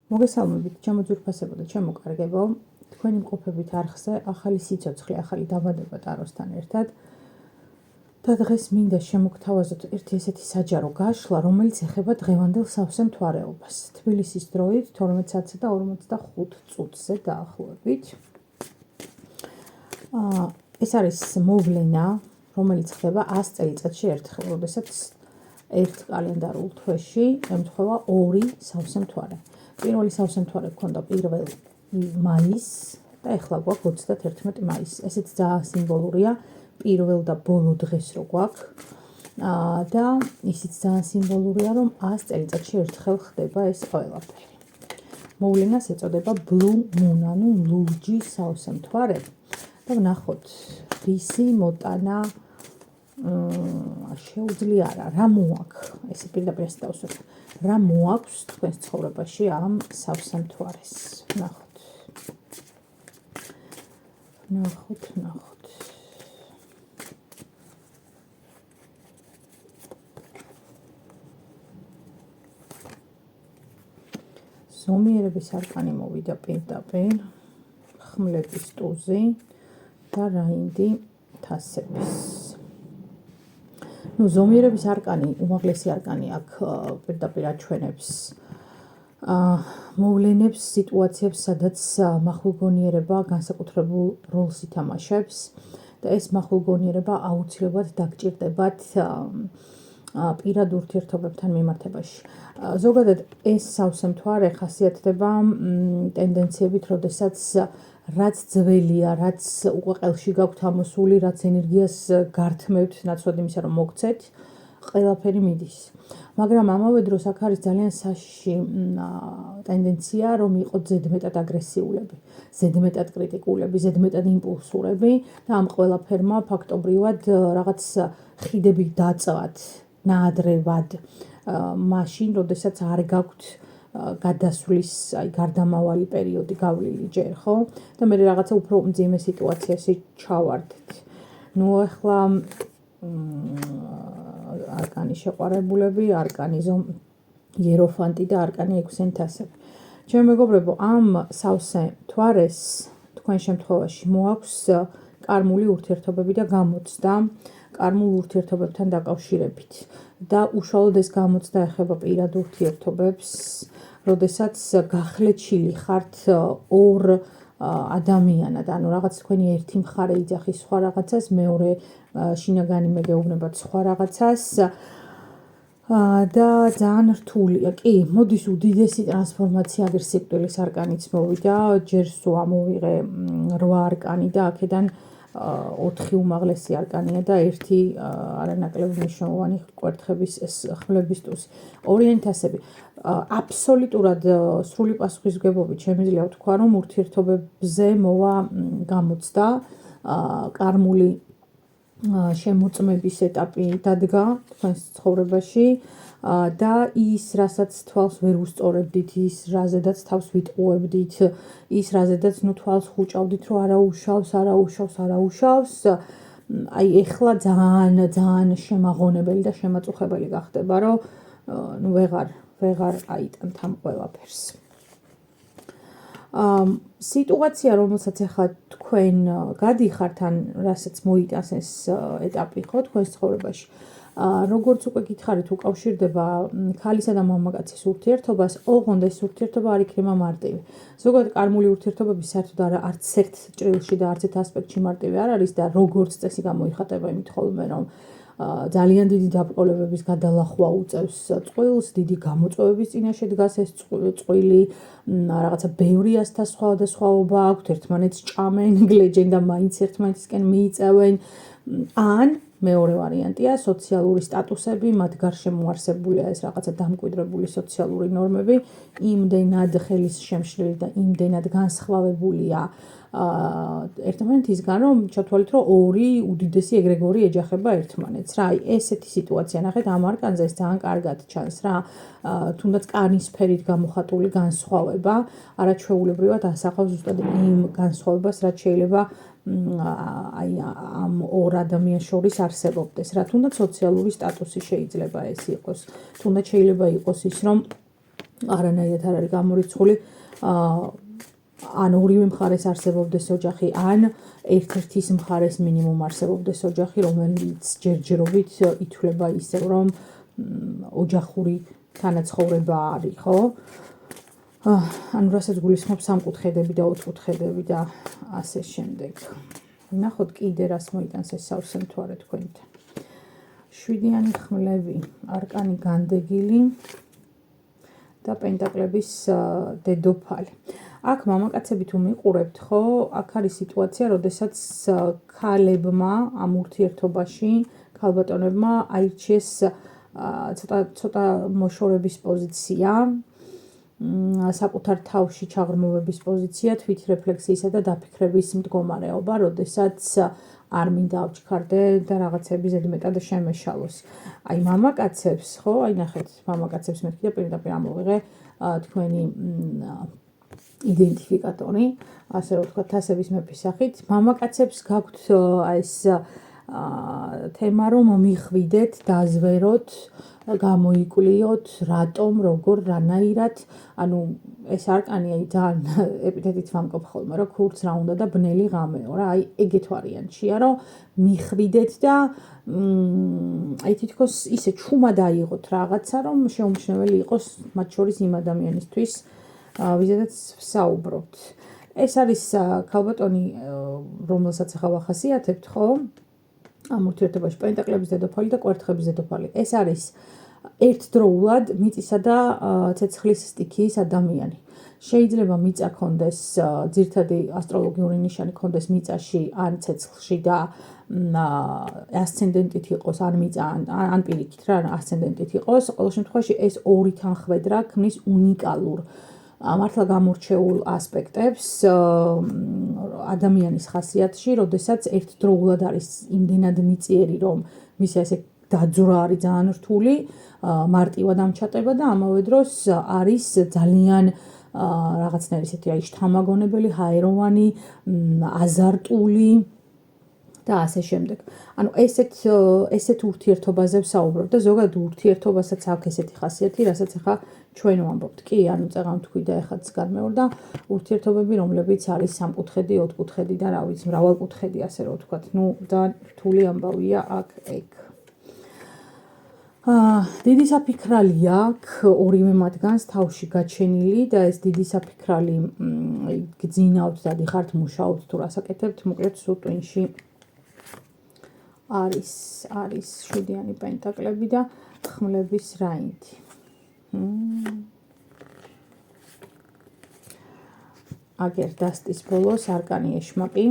მოგესალმებით, ჩემო ძვირფასებო და ჩემო კარგებო. თქვენი მყოფებით არხზე ახალი სიცოცხლე, ახალი დაბადება ტაროსთან ერთად. და დღეს მინდა შემოგთავაზოთ ერთი ესეთი საჯარო გაშლა, რომელიც ეხება დღევანდელ სავსე მთვარეობას. თბილისის დროით 12 საათსა და 45 წუთზე დაახლოებით. ეს არის მოვლენა, რომელიც ხდება 100 წელიწადში ერთხელ, როდესაც ერთ კალენდარულ თვეში ემთხვევა ორი სავსე მთვარე. პირველი სავსე მთვარე გქონდა 1 მაისს და ეხლა გვაქვს 31 მაისს. ესეც ძალიან სიმბოლურია, პირველ და ბოლო დღეს რო გვაქვს. და ისიც ძალიან სიმბოლურია, რომ 100 წელიწადში ერთხელ ხდება ეს ყველაფერი. მოვლენას ეწოდება Blue Moon, ანუ ლურჯი სავსე მთვარე. და ვნახოთ, რისი მოტანა შეუძლია რა მოაქვს. ესე პირდაპირ ასე დავსვათ. რა მოაქვს თქვენს ცხოვრებაში ამ სავსე მთვარეს. ვნახოთ. ზომიერების არკანი მოვიდა პირდაპირ, ხმლების ტუზი და რაინდი თასების. ზომიერების არკანი, უმაღლესი არკანი აქ პირდაპირ აჩვენებს მოვლენებს, სიტუაციებს, სადაც მახვილგონიერება განსაკუთრებულ როლს ითამაშებს და ეს მახვილგონიერება აუცილებლად დაგჭირდებათ პირად ურთიერთობებთან მიმართებაში. ზოგადად ეს სავსე მთვარე ხასიათდება ტენდენციებით, როდესაც რაც ძველია, რაც უკვე ყელში გაქვთ ამოსული, რაც ენერგიას გართმევთ, ნაცვლად იმისა, რომ მოგცეთ, ყველაფერი მიდის. მაგრამ ამავე დროს აქ არის ძალიან საშიში ტენდენცია, რომ იყოთ ზედმეტად აგრესიულები, ზედმეტად კრიტიკულები, ზედმეტად იმპულსურები და ამ ყველაფერმა ფაქტობრივად რაღაც ხიდები დაწვათ ნაადრევად მაშინ, როდესაც არ გაქვთ გადასვლის, გარდამავალი პერიოდი გავლილი ჯერ, ხო? და მე რაღაცა უფრო მძიმე სიტუაციაში ჩავარდეთ. ახლა არკანი შეყვარებულები, არკანი იეროფანტი და არკანი ექვსენთასები. ჩემო მეგობრებო, ამ სავსე მთვარეს თქვენ შემთხვევაში მოაქვს კარმული ურთიერთობები და გამოცდა კარმულ ურთიერთობებთან დაკავშირებით. და უშუალოდ ეს გამოცდა ეხება პირად ურთიერთობებს, როდესაც გახლეჩილი ხართ ორ ადამიანად, ანუ რაღაც თქვენი ერთი მხარე იძახის სხვა რაღაცას, მეორე შინაგანი მეგეუბნებათ სხვა რაღაცას და ძალიან რთულია. კი, მოდის უდიდესი ტრანსფორმაცია აგერ სიკვდილის არკანიც მოვიდა, ჯერ სულ ამოვიღე 8 არკანი და აქედან 4 უმაღლესი არკანია და 1 არანაკლებ მნიშვნელოვანი კვერთხების ხმლების ტუსი. ორიენტასები აბსოლუტურად სრული პასუხისმგებლობით შემიძლია ვთქვა, რომ ურთიერთობებზე მოვა გამოცდა, კარმული შემოწმების ეტაპი დადგა თქვენს ცხოვრებაში და ის, რასაც თვალს ვერ უსწორებდით, ის, რაზედაც თავს ვიტყუებდით, ის, რაზედაც თვალს ხუჭავდით, რომ არაუშავს, აი ეხლა ძალიან შემაღონებელი და შემაწუხებელი გახდება, რომ ვეღარ აიტანთ ამ ყველაფერს. სიტუაცია, რომელსაც ახლა თქვენ გადიხართ, ან რასაც მოიტანს ეს ეტაპი, ხო, თქვენს ცხოვრებაში. როგორც უკვე გითხარით, უკავშირდება ქალისა და მამაკაცის ურთიერთობას, ოღონდ ეს ურთიერთობა არ იქნება მარტივი. ზოგადად კარმული ურთიერთობები საერთოდ არც ერთ ჭრილში და არც ერთ ასპექტში მარტივი არ არის და როგორც წესი გამოიხატება იმით ხოლმე, რომ ძალიან დიდი დაბრკოლებების გადალახვა უწევს წყვილს, დიდი გამოწვევების წინაშე დგას ეს წყვილი, რაღაცა ბევრი ასთა სხვადასხვაობა აქვთ, ერთმანეთს ჭამენ, გლეჯენ და მაინც ერთმანეთისკენ მიიწევენ, ან მეორე ვარიანტია სოციალური სტატუსები, მათ გარშემო არსებულია ეს რაღაცა დამკვიდრებული სოციალური ნორმები, იმდენად ხელისშემშლელი და იმდენად განსხვავებულია ერთმანეთისგან, რომ ჩათვალეთ, რომ ორი უდიდესი ეგრეგორი ეჯახება ერთმანეთს. რა, აი ესეთი სიტუაცია ნახეთ ამ არკანზე, ეს ძალიან კარგად ჩანს რა, თუნდაც კანის ფერით გამოხატული განსხვავება არაჩვეულებრივად ასახავს ზუსტად იმ განსხვავებას, რაც შეიძლება აი ამ ორ ადამიანს შორის არსებობდეს, რა თუნდაც სოციალური სტატუსი შეიძლება ეს იყოს, თუნდაც შეიძლება იყოს ის, რომ არანაირად არ არის გამორიცხული ან ორივე მხარეს არსებობდეს ოჯახი, ან ერთ-ერთის მხარეს მინიმუმ არსებობდეს ოჯახი, რომელიც ჯერჯერობით ითვლება ისევ, რომ ოჯახური თანაცხოვრება არის, ხო? ანუ რასაც გულისხმობს სამკუთხედები და ოთხკუთხედები და ასე შემდეგ. ნახოთ კიდე რას მოიტანს ეს სავსე მთვარე თქვენთან. 7-იანი ხმლები, არკანი განდეგილი და პენტაკლების დედოფალი. აქ მამაკაცები თუ მიყურებთ, ხო, აქ არის სიტუაცია, როდესაც ქალებმა ამ ურთიერთობაში, ქალბატონებმა აირჩიეს ცოტა მოშორების პოზიცია, საკუთარ თავში ჩაღრმავების პოზიცია, თვითრეფლექსიისა და დაფიქრების მდგომარეობა, როდესაც არ მინდა ავჩქარდე და რაღაცები ზედმეტად შემეშალოს. აი მამაკაცებს, ხო, აი ნახეთ, მამაკაცებს მეთქი და პირდაპირ ამოვიღე თქვენი იდენტიფიკატორი, ასე რომ ვთქვათ, თასების მეფის სახით. მამაკაცებს გაქვთ ეს თემა, რომ მიხვიდეთ, დაზვეროთ, გამოიკვლიოთ, რატომ, როგორ, რანაირად, ანუ ეს არკანი აი ძალიან ეპითეტით ვამკობ ხოლმე, რომ ქურც რა უნდა და ბნელი ღამეო რა, აი ეგეთ ვარიანტშია, რომ მიხვიდეთ და აი თითქოს ისე ჩუმად აიღოთ რაღაცა, რომ შეუმჩნეველი იყოს მათ შორის იმ ადამიანისთვის, ვიზედაც ვსაუბრობთ. ეს არის ქალბატონი, რომელსაც ახლა ვახასიათებთ, ხო? ამ ურთიერთობაში პენტაკლების დედოფალი და კვერთხების დედოფალი. ეს არის ერთდროულად მიწისა და ცეცხლის სტიქიის ადამიანი. შეიძლება მიწა ქონდეს, ძირითადი ასტროლოგიური ნიშანი ქონდეს მიწაში ან ცეცხლში და ასცენდენტით იყოს, ან მიწა, ან პირიქით რა, ასცენდენტით იყოს. ყოველ შემთხვევაში ეს ორი თანხმედრა ქმნის უნიკალურ მართლა გამორჩეულ ასპექტებს ადამიანის ხასიათში, როდესაც ერთდროულად არის იმდენად მიწიერი, რომ მისი ასე დაძვრა არის ძალიან რთული, მარტივად ამჩატება და ამავე დროს არის ძალიან რაღაცნაირი ისეთი აი შთამაგონებელი, ჰაეროვანი, აზარტული და ასე შემდეგ. ანუ ესეთ ურთიერთობაზე ვსაუბრობ და ზოგადად ურთიერთობასაც აქვს ესეთი ხასიათი, რასაც ახლა ჩვენ ვამბობთ. კი, ანუ წეღან თქვი და ეხაც განმეორდა ურთიერთობები, რომლებიც არის სამკუთხედი, ოთხკუთხედი და რა ვიცი, მრავალკუთხედი, ასე რომ ვთქვათ. ნუ ძალიან რთული ამბავია აქ ეგ. დიდი საფიქრალი აქვს ორივე მათგანს თავში გაჩენილი და ეს დიდი საფიქრალი გძინავთ და დიხართ მუშაობთ თუ რასაკეთებთ, მოკლედ სუტვინში არის 7-იანი პენტაკლები და ხმლების რაინდი. აგერ დასტის ბოლოს არკანი ეშმაკი.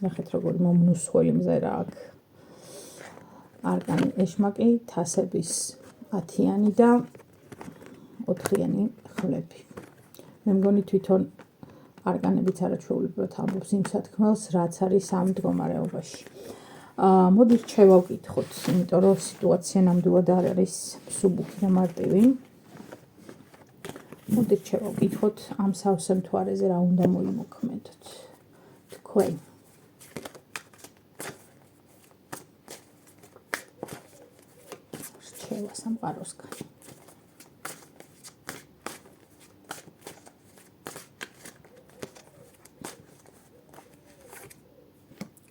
ნახეთ როგორი მომნუსხველი მზერა აქ. არკანი ეშმაკი, თასების 10-იანი და 4-იანი ხმლები. მე მგონი თვითონ არკანებიც არაჩვეულებრივად ამბობს იმ სათქმელს, რაც არის ამ მდგომარეობაში. მოდით შევავკითხოთ, იმიტომ რომ სიტუაცია ნამდვილად არ არის მსუბუქი და მარტივი. მოდით შევავკითხოთ ამ სავსე მთვარეზე რა უნდა მოიმოქმედოთ თქვენ. რჩევა სამყაროსგან.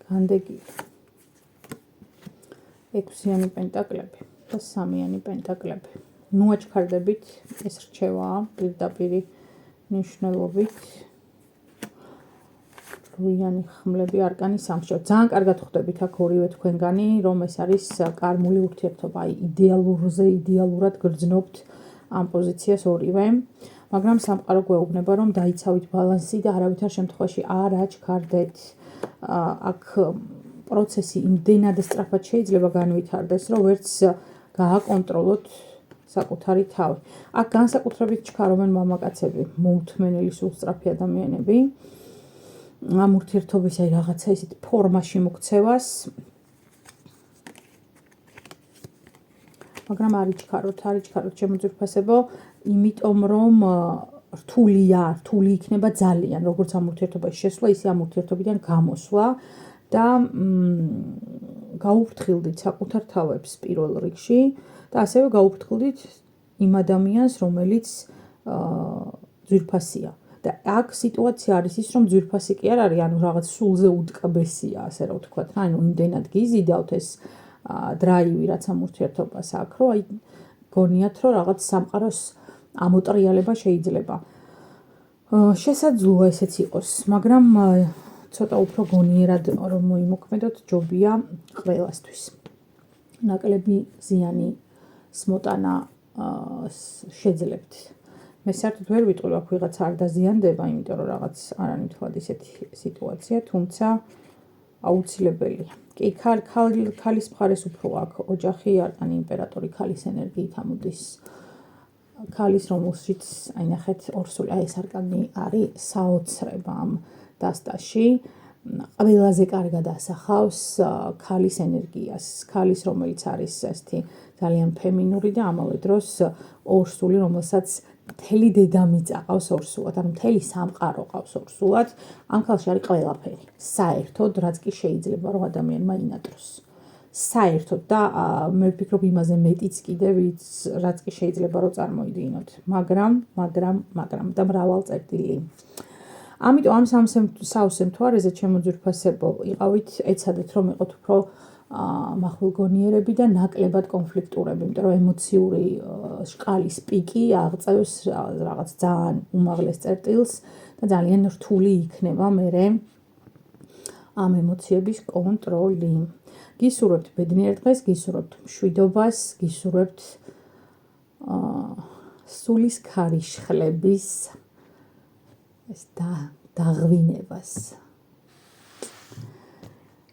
განდეგილი. 6-იანი პენტაკლები და 3-იანი პენტაკლები. ნუ აჩქარდებით, ეს რჩევაა პირდაპირი ნიშნულობით. 8-იანი ხმლები, არკანი სამშობ. ძალიან კარგად ხვდებით აქ ორივე თქვენგანი, რომ ეს არის კარმული ურთიერთობა. აი იდეალურად გრძნობთ ამ პოზიციას ორივე. მაგრამ სამყარო გვეუბნება, რომ დაიცავით ბალანსი და არავითარ შემთხვევაში არ აჩქარდეთ. აქ პროცესი იმდენად სწრაფად შეიძლება განვითარდეს, რომ ვერც გააკონტროლოთ საკუთარი თავი. აქ განსაკუთრებით ჩქარობენ მამაკაცები, მოუთმენელი სულსწრაფი ადამიანები. ამ ურთიერთობის აი რაღაცა ისეთ ფორმაში მოქცევას. მაგრამ არ იჩქაროთ ჩემო ძვირფასებო, იმიტომ რომ რთული იქნება ძალიან, როგორც ამ ურთიერთობაში შესვლა, ისე ამ ურთიერთობიდან გამოსვლა და გაუფრთხილდით საკუთარ თავებს პირველ რიგში და ასევე გაუფრთხილდით იმ ადამიანს, რომელიც ძვირფასია. და აქ სიტუაცია არის ის, რომ ძვირფასი კი არ არის, ანუ რაღაც სულზე უტკბესია, ასე რომ ვთქვათ, ანუ იმდენად გიზიდავთ ეს დრაივი, რაც ამ ურთიერთობას აქვს, რომ აი გონიათ, რომ რაღაც სამყაროს ამოტრიალება შეიძლება. შესაძლოა ესეც იყოს, მაგრამ ცოტა უფრო გონიერად რომ მოიმოქმედოთ, ჯობია ყველასთვის. ნაკლები ზიანი სმოტანა შეძლებთ. მე საერთოდ ვერ ვიტყვი, აქ ვიღაც არ დაზიანდება, იმიტომ რომ რაღაც არანაირად ისეთი სიტუაცია, თუმცა აუცილებელია. კი, ქალის მხარეს უფრო აქვს ოჯახი, არგანი იმპერატორი ქალის ენერგიით ამოდის. ქალის რომელშიც, აი ნახეთ, ორსული, აი ეს არკანი არის საოცრება ამ დასტაში. ყველაზე კარგად ასახავს ქალის ენერგიას, ქალის რომელიც არის ესეთი ძალიან ფემინური და ამავე დროს ორსული, რომელსაც მთელი დედამიწა ყავს ორსულად, ანუ მთელი სამყარო ყავს ორსულად, ამ ქალში არის ყველაფერი. საერთოდ, რაც კი შეიძლება რომ ადამიანმა ინატროს. საერთოდ და მე ვფიქრობ იმაზე მეტიც კიდე, რაც კი შეიძლება რომ წარმოიდგინოთ, მაგრამ და მრავალწერტილი. ამიტომ ამ სავსე მთვარეზე ჩემო ძვირფასებო იყავით, ეცადეთ რომ იყოთ უფრო მახვილგონიერები და ნაკლებად კონფლიქტურები, იმიტომ რომ ემოციური შკალის პიკი აღწევს რაღაც ძალიან უმაღლეს წერტილს და ძალიან რთული იქნება მერე ამ ემოციების კონტროლი. გისურვებთ ბედნიერ დღეს, გისურვებთ მშვიდობას, გისურვებთ სულის ქარიშხლების ეს დაღვინებას.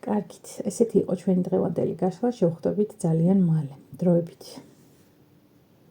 კარგით, ესეთი იყო ჩვენი დღევანდელი გაშლა, შევხვდებით ძალიან მალე. დროებით.